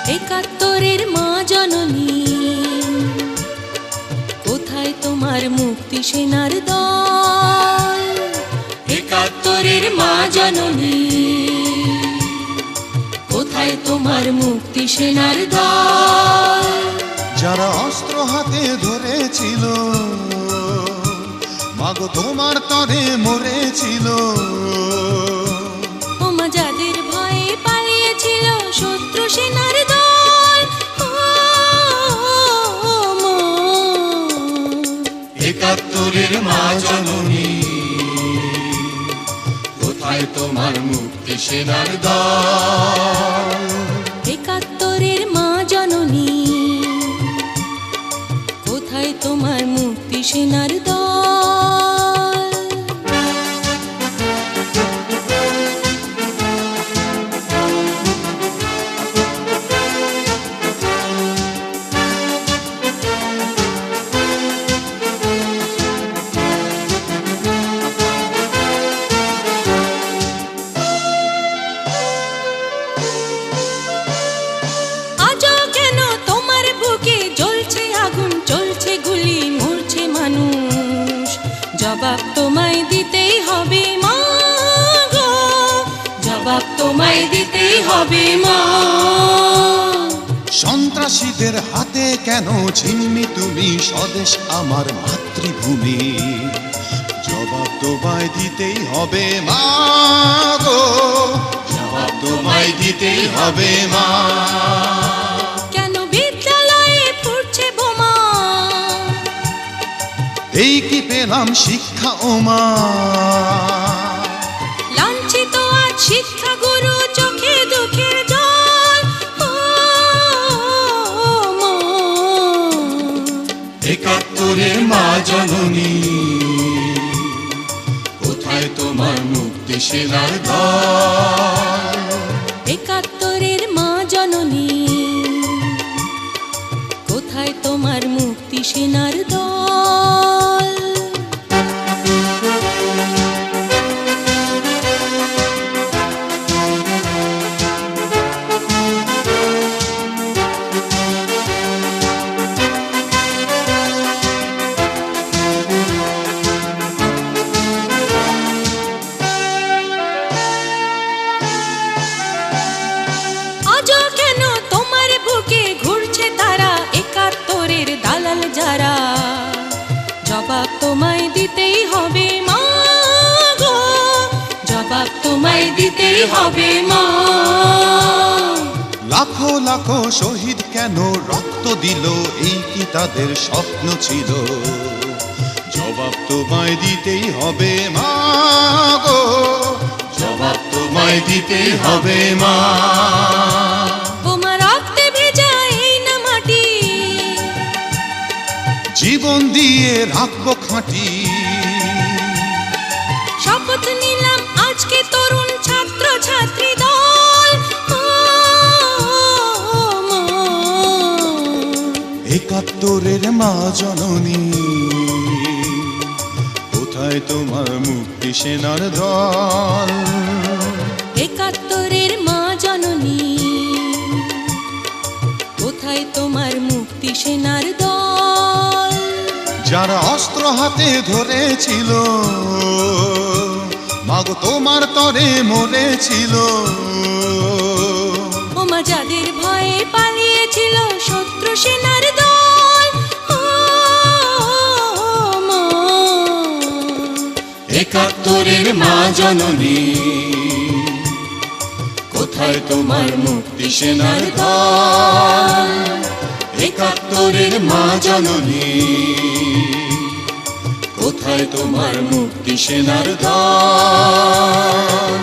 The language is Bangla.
একাত্তরের মা জননী, কোথায় তোমার মুক্তি সেনার দল? একাত্তরের মা জননী, কোথায় তোমার মুক্তি সেনার দল? যারা অস্ত্র হাতে ধরেছিল, মাগো তোমার তরে মরেছিল। ওমা যাদের ভয়ে পালিয়েছিল শত্রু সেনার দল। একাত্তরের মা জননী, কোথায় তোমার মুক্তি সেনার দল? একাত্তরের মা জননী, কোথায় তোমার মুক্তি সেনার দল? জবাব তোমায় দিতেই হবে মা গো, জবাব তোমায় দিতেই হবে মা। সন্ত্রাসীদের হাতে কেন ছিন্নি তুমি স্বদেশ আমার মাতৃভূমি? জবাব তোমায় দিতেই হবে মা গো, জবাব তোমায় দিতেই হবে মা। কেন বিদ্যালয়ে ফুটছে বোমা? এই কি পেলাম শিক্ষা ওমা? লাঞ্ছিত আজ শিক্ষা গুরু, চোখে দুঃখের জল। একাত্তরের মা জননী, কোথায় তোমার মুক্তি সেনার দল? একাত্তরের মা জননী, কোথায় তোমার মুক্তি সেনার দল? আজও কেন তোমার বুকে ঘুরছে তারা, একাত্তরের দালাল যারা? জবাব তোমায় দিতেই হবে মা গো, জবাব তোমায় দিতেই হবে মা। লাখো লাখো শহীদ কেন রক্ত দিল, এই কি তাদের স্বপ্ন ছিল? জবাব তোমায় দিতেই হবে মা গো, জবাব তোমায় দিতেই হবে মা। বোমা রক্তে ভেজা এই না মাটি, জীবন দিয়ে রাখবো খাঁটি। শপথ নিলাম আজকে তরুণ ছাত্র ছাত্রী দল। একাত্তরের মা জননী, কোথায় তোমার মুক্তি সেনার দল? একাত্তরের মা জননী, কোথায় তোমার মুক্তি সেনার দল? যারা অস্ত্র হাতে ধরেছিল, মাগো তোমার তরে মরেছিল। ওমা যাদের ভয়ে পালিয়েছিল শত্রু সেনার দল। একাত্তরের মা জননী, কোথায় তোমার মুক্তি সেনার দল? একাত্তরের মা জননী, কোথায় তোমার মুক্তি সেনার দল?